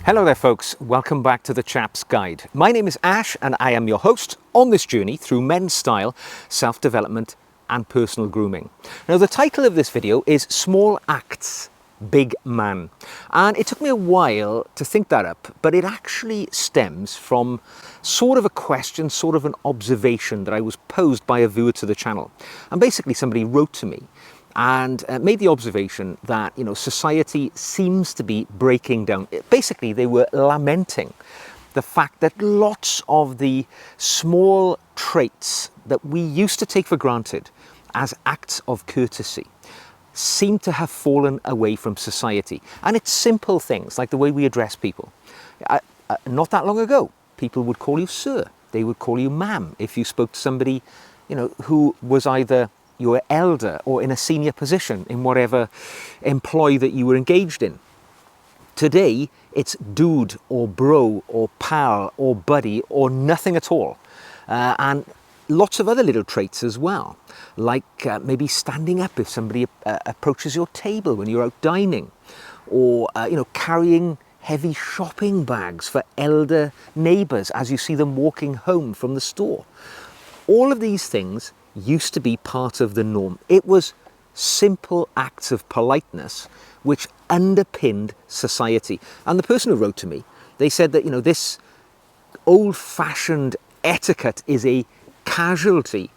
Hello there folks, welcome back to the Chap's Guide. My name is Ash and I am your host on this journey through men's style, self-development and personal grooming. Now the title of this video is Small Acts, Big Man. And it took me a while to think that up, but it actually stems from sort of a question, sort of an observation that I was posed by a viewer to the channel. And basically somebody wrote to me and made the observation that, society seems to be breaking down. Basically, they were lamenting the fact that lots of the small traits that we used to take for granted as acts of courtesy seem to have fallen away from society. And it's simple things like the way we address people. Not that long ago, people would call you sir. They would call you ma'am if you spoke to somebody, who was either your elder or in a senior position in whatever employ that you were engaged in. Today, it's dude or bro or pal or buddy or nothing at all. And lots of other little traits as well, like maybe standing up if somebody approaches your table when you're out dining, or carrying heavy shopping bags for elder neighbours as you see them walking home from the store. All of these things used to be part of the norm. It was simple acts of politeness which underpinned society. And the person who wrote to me, they said that, this old-fashioned etiquette is a casualty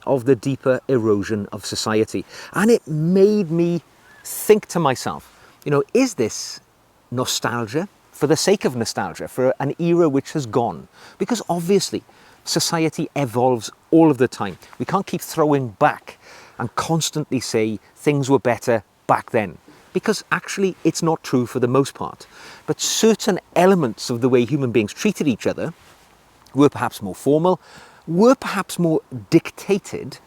of the deeper erosion of society. And it made me think to myself, is this nostalgia for the sake of nostalgia, for an era which has gone? Because obviously, society evolves all of the time. We can't keep throwing back and constantly say things were better back then, because actually it's not true for the most part. But certain elements of the way human beings treated each other were perhaps more formal, were perhaps more dictated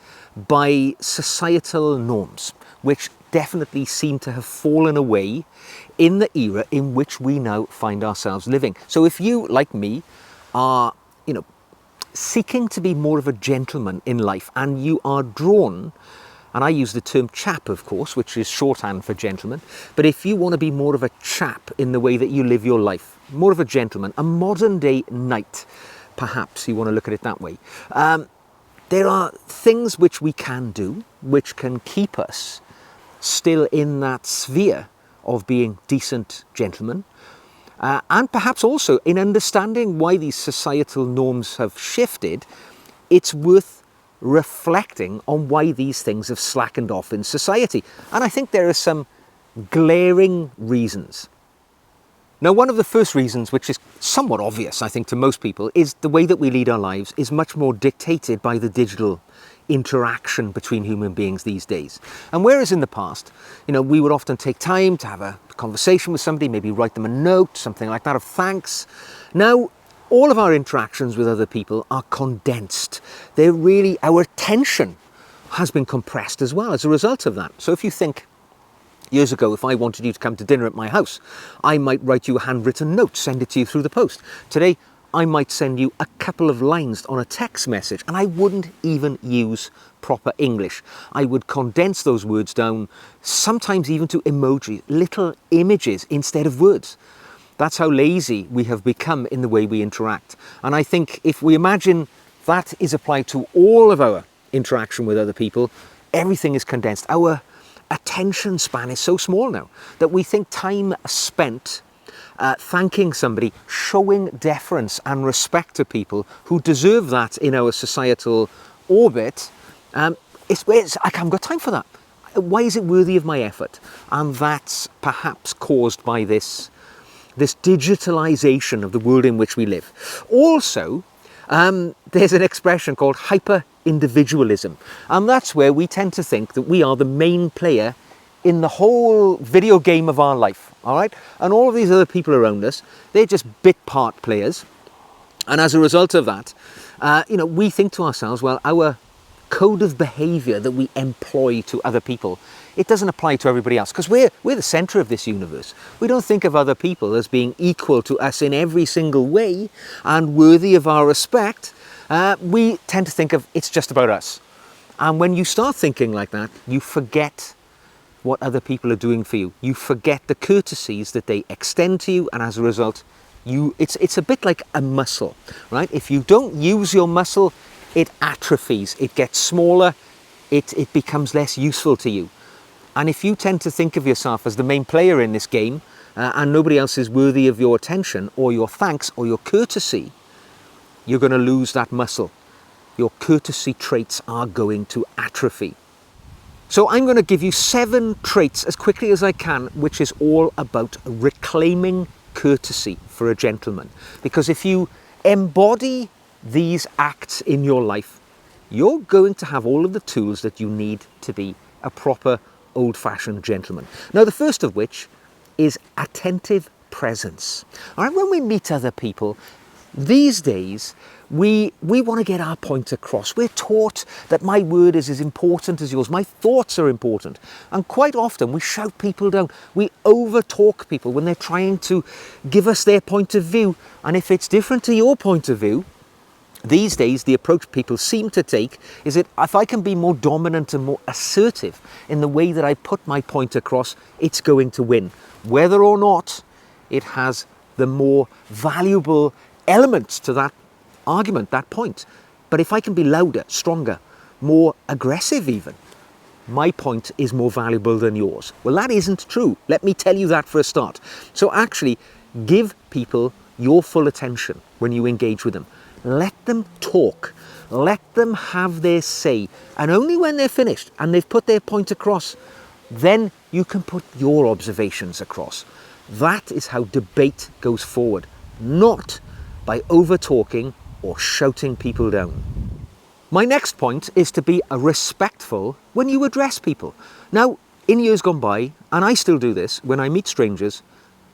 by societal norms, which definitely seem to have fallen away in the era in which we now find ourselves living. So if you, like me, are, seeking to be more of a gentleman in life, and you are drawn, and I use the term chap, of course, which is shorthand for gentleman, but if you want to be more of a chap in the way that you live your life, more of a gentleman, a modern day knight, perhaps you want to look at it that way, there are things which we can do, which can keep us still in that sphere of being decent gentlemen. And perhaps also in understanding why these societal norms have shifted, it's worth reflecting on why these things have slackened off in society. And I think there are some glaring reasons. Now, one of the first reasons, which is somewhat obvious, I think, to most people, is the way that we lead our lives is much more dictated by the digital interaction between human beings these days. And whereas in the past, we would often take time to have a conversation with somebody, maybe write them a note, something like that of thanks. Now, all of our interactions with other people are condensed. Our attention has been compressed as well as a result of that. So if you think, years ago, if I wanted you to come to dinner at my house, I might write you a handwritten note, send it to you through the post. Today, I might send you a couple of lines on a text message, and I wouldn't even use proper English. I would condense those words down, sometimes even to emoji, little images instead of words. That's how lazy we have become in the way we interact. And I think if we imagine that is applied to all of our interaction with other people, everything is condensed. Our attention span is so small now that we think time spent thanking somebody, showing deference and respect to people who deserve that in our societal orbit, I haven't got time for that. Why is it worthy of my effort? And that's perhaps caused by this digitalization of the world in which we live. Also, there's an expression called hyper-individualism, and that's where we tend to think that we are the main player in the whole video game of our life, all right? And all of these other people around us, they're just bit part players. And as a result of that, we think to ourselves, well, our code of behavior that we employ to other people, it doesn't apply to everybody else, because we're the center of this universe. We don't think of other people as being equal to us in every single way and worthy of our respect. We tend to think of it's just about us. And when you start thinking like that, you forget what other people are doing for you. You forget the courtesies that they extend to you, and as a result, it's a bit like a muscle, right? If you don't use your muscle, it atrophies, it gets smaller, it becomes less useful to you. And if you tend to think of yourself as the main player in this game, and nobody else is worthy of your attention or your thanks or your courtesy, you're going to lose that muscle. Your courtesy traits are going to atrophy. So I'm going to give you 7 traits as quickly as I can, which is all about reclaiming courtesy for a gentleman. Because if you embody these acts in your life, you're going to have all of the tools that you need to be a proper old-fashioned gentleman. Now, the first of which is attentive presence. All right, when we meet other people, these days, we want to get our point across. We're taught that my word is as important as yours. My thoughts are important. And quite often we shout people down. We over-talk people when they're trying to give us their point of view. And if it's different to your point of view, these days the approach people seem to take is that if I can be more dominant and more assertive in the way that I put my point across, it's going to win. Whether or not it has the more valuable elements to that argument, that point. But if I can be louder, stronger, more aggressive even, my point is more valuable than yours. Well, that isn't true. Let me tell you that for a start. So actually, give people your full attention when you engage with them. Let them talk. Let them have their say. And only when they're finished and they've put their point across, then you can put your observations across. That is how debate goes forward, not by over-talking or shouting people down. My next point is to be respectful when you address people. Now, in years gone by, and I still do this, when I meet strangers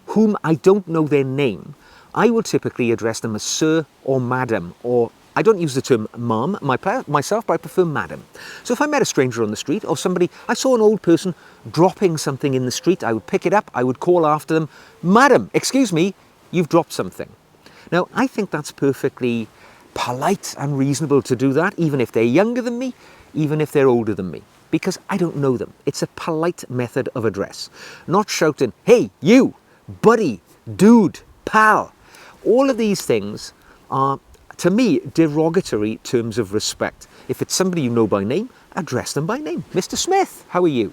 whom I don't know their name, I will typically address them as sir or madam, or I don't use the term ma'am myself, but I prefer madam. So if I met a stranger on the street or somebody, I saw an old person dropping something in the street, I would pick it up, I would call after them, "Madam, excuse me, you've dropped something." Now, I think that's perfectly polite and reasonable to do that, even if they're younger than me, even if they're older than me, because I don't know them. It's a polite method of address. Not shouting, "Hey, you, buddy, dude, pal." All of these things are, to me, derogatory terms of respect. If it's somebody you know by name, address them by name. "Mr. Smith, how are you?"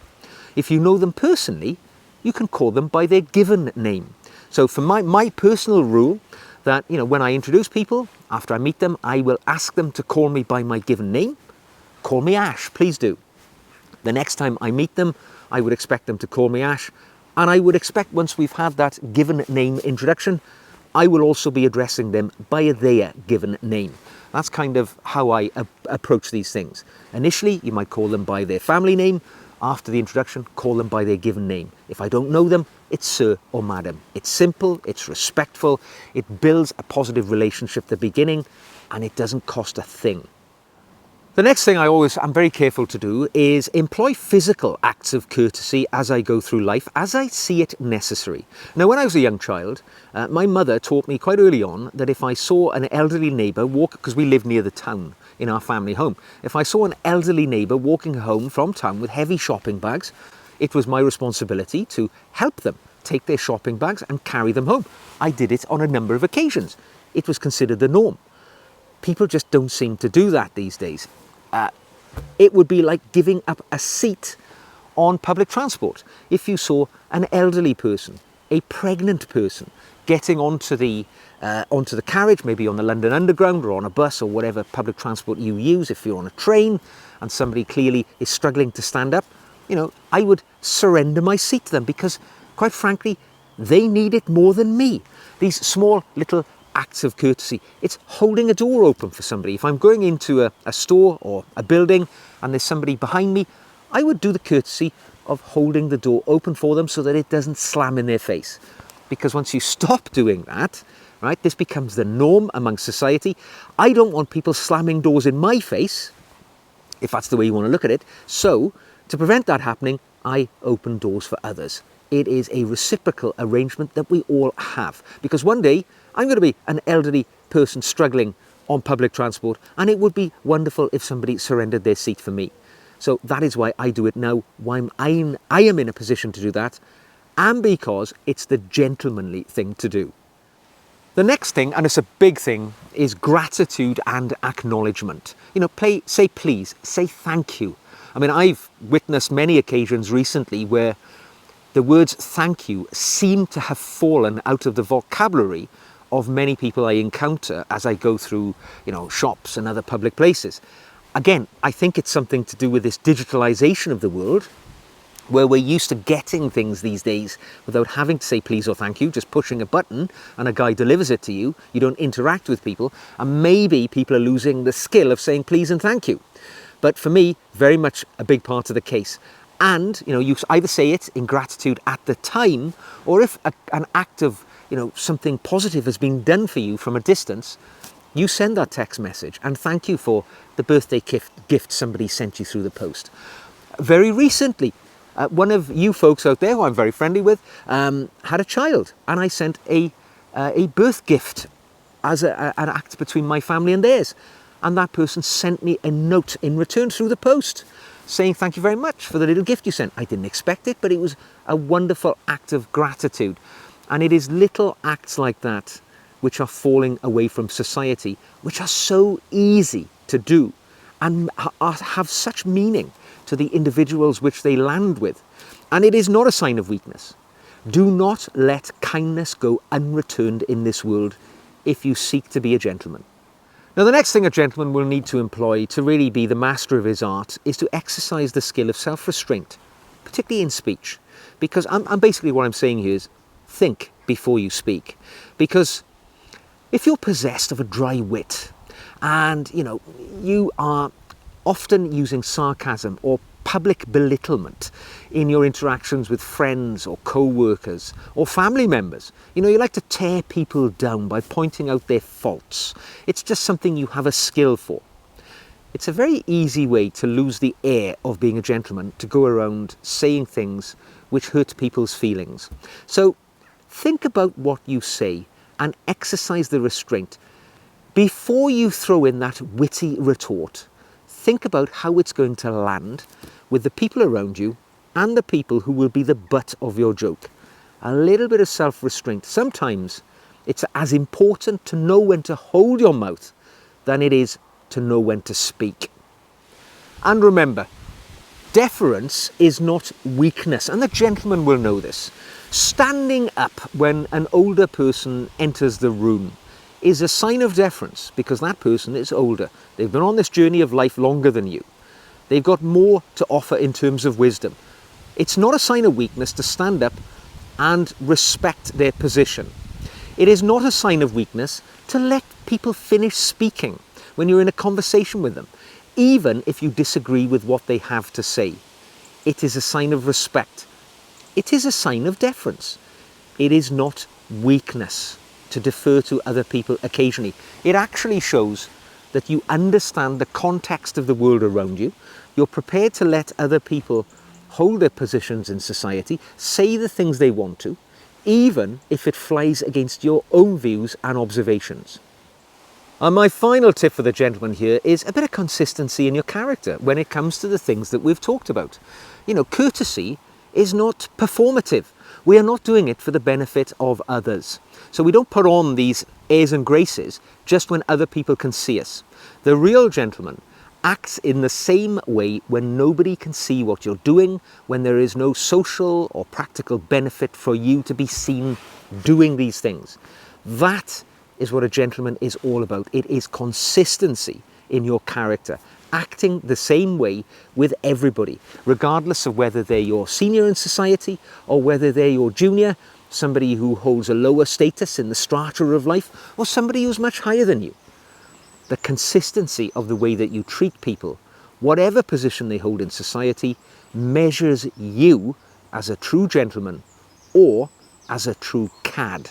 If you know them personally, you can call them by their given name. So for my personal rule, that, you know, when I introduce people, after I meet them, I will ask them to call me by my given name. "Call me Ash, please do." The next time I meet them, I would expect them to call me Ash. And I would expect, once we've had that given name introduction, I will also be addressing them by their given name. That's kind of how I approach these things. Initially, you might call them by their family name. After the introduction, call them by their given name. If I don't know them, it's sir or madam. It's simple, it's respectful, it builds a positive relationship at the beginning, and it doesn't cost a thing. The next thing I'm very careful to do is employ physical acts of courtesy as I go through life, as I see it necessary. Now, when I was a young child, my mother taught me quite early on that if I saw an elderly neighbour walk, because we lived near the town in our family home, if I saw an elderly neighbour walking home from town with heavy shopping bags, it was my responsibility to help them take their shopping bags and carry them home. I did it on a number of occasions. It was considered the norm. People just don't seem to do that these days. It would be like giving up a seat on public transport. If you saw an elderly person, a pregnant person, getting onto the carriage, maybe on the London Underground or on a bus or whatever public transport you use, if you're on a train and somebody clearly is struggling to stand up, you know, I would surrender my seat to them because, quite frankly, they need it more than me. These small little acts of courtesy. It's holding a door open for somebody. If I'm going into a store or a building and there's somebody behind me, I would do the courtesy of holding the door open for them so that it doesn't slam in their face. Because once you stop doing that, right, this becomes the norm among society. I don't want people slamming doors in my face, if that's the way you want to look at it. So, to prevent that happening, I open doors for others. It is a reciprocal arrangement that we all have. Because one day, I'm going to be an elderly person struggling on public transport, and it would be wonderful if somebody surrendered their seat for me. So that is why I do it now, why I am in a position to do that, and because it's the gentlemanly thing to do. The next thing, and it's a big thing, is gratitude and acknowledgement. Say please, say thank you. I mean, I've witnessed many occasions recently where the words thank you seem to have fallen out of the vocabulary of many people I encounter as I go through, shops and other public places. Again, I think it's something to do with this digitalization of the world, where we're used to getting things these days without having to say please or thank you, just pushing a button and a guy delivers it to you. You don't interact with people, and maybe people are losing the skill of saying please and thank you. But for me, very much a big part of the case. And you either say it in gratitude at the time, or if an act of something positive has been done for you from a distance, you send that text message and thank you for the birthday gift somebody sent you through the post. Very recently, one of you folks out there who I'm very friendly with had a child, and I sent a birth gift as an act between my family and theirs. And that person sent me a note in return through the post saying thank you very much for the little gift you sent. I didn't expect it, but it was a wonderful act of gratitude. And it is little acts like that which are falling away from society, which are so easy to do and have such meaning to the individuals which they land with. And it is not a sign of weakness. Do not let kindness go unreturned in this world if you seek to be a gentleman. Now, the next thing a gentleman will need to employ to really be the master of his art is to exercise the skill of self-restraint, particularly in speech. Because I'm basically what I'm saying here is think before you speak. Because if you're possessed of a dry wit and, you are often using sarcasm or public belittlement in your interactions with friends or co-workers or family members. You like to tear people down by pointing out their faults. It's just something you have a skill for. It's a very easy way to lose the air of being a gentleman, to go around saying things which hurt people's feelings. So think about what you say and exercise the restraint. Before you throw in that witty retort, think about how it's going to land with the people around you and the people who will be the butt of your joke. A little bit of self-restraint. Sometimes it's as important to know when to hold your mouth than it is to know when to speak. And remember, deference is not weakness, and the gentleman will know this. Standing up when an older person enters the room is a sign of deference, because that person is older. They've been on this journey of life longer than you. They've got more to offer in terms of wisdom. It's not a sign of weakness to stand up and respect their position. It is not a sign of weakness to let people finish speaking when you're in a conversation with them, even if you disagree with what they have to say. It is a sign of respect. It is a sign of deference. It is not weakness to defer to other people occasionally. It actually shows that you understand the context of the world around you. You're prepared to let other people hold their positions in society, say the things they want to, even if it flies against your own views and observations. And my final tip for the gentleman here is a bit of consistency in your character when it comes to the things that we've talked about. Courtesy is not performative. We are not doing it for the benefit of others. So we don't put on these airs and graces just when other people can see us. The real gentleman acts in the same way when nobody can see what you're doing, when there is no social or practical benefit for you to be seen doing these things. That is what a gentleman is all about. It is consistency in your character, acting the same way with everybody, regardless of whether they're your senior in society or whether they're your junior, somebody who holds a lower status in the strata of life, or somebody who's much higher than you. The consistency of the way that you treat people, whatever position they hold in society, measures you as a true gentleman or as a true cad.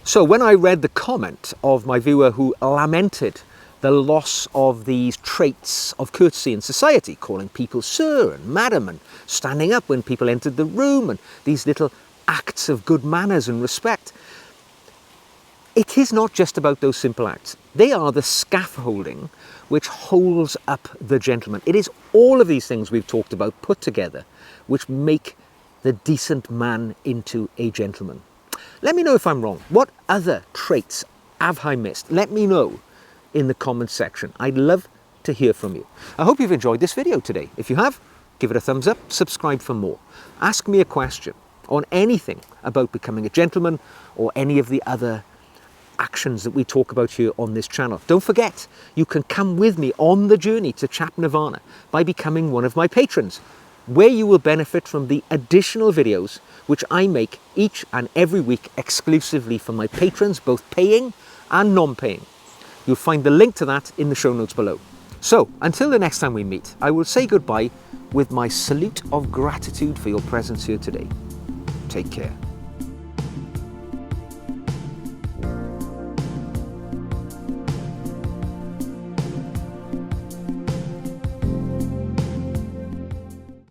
So when I read the comment of my viewer who lamented the loss of these traits of courtesy in society, calling people sir and madam and standing up when people entered the room and these little acts of good manners and respect, It is not just about those simple acts. They are the scaffolding which holds up the gentleman. It is all of these things we've talked about put together which make the decent man into a gentleman. Let me know if I'm wrong. What other traits have I missed? Let me know in the comments section. I'd love to hear from you. I hope you've enjoyed this video today. If you have, give it a thumbs up, subscribe for more. Ask me a question on anything about becoming a gentleman or any of the other actions that we talk about here on this channel. Don't forget, you can come with me on the journey to Chap Nirvana by becoming one of my patrons, where you will benefit from the additional videos which I make each and every week exclusively for my patrons, both paying and non-paying. You'll find the link to that in the show notes below. So, until the next time we meet, I will say goodbye with my salute of gratitude for your presence here today. Take care.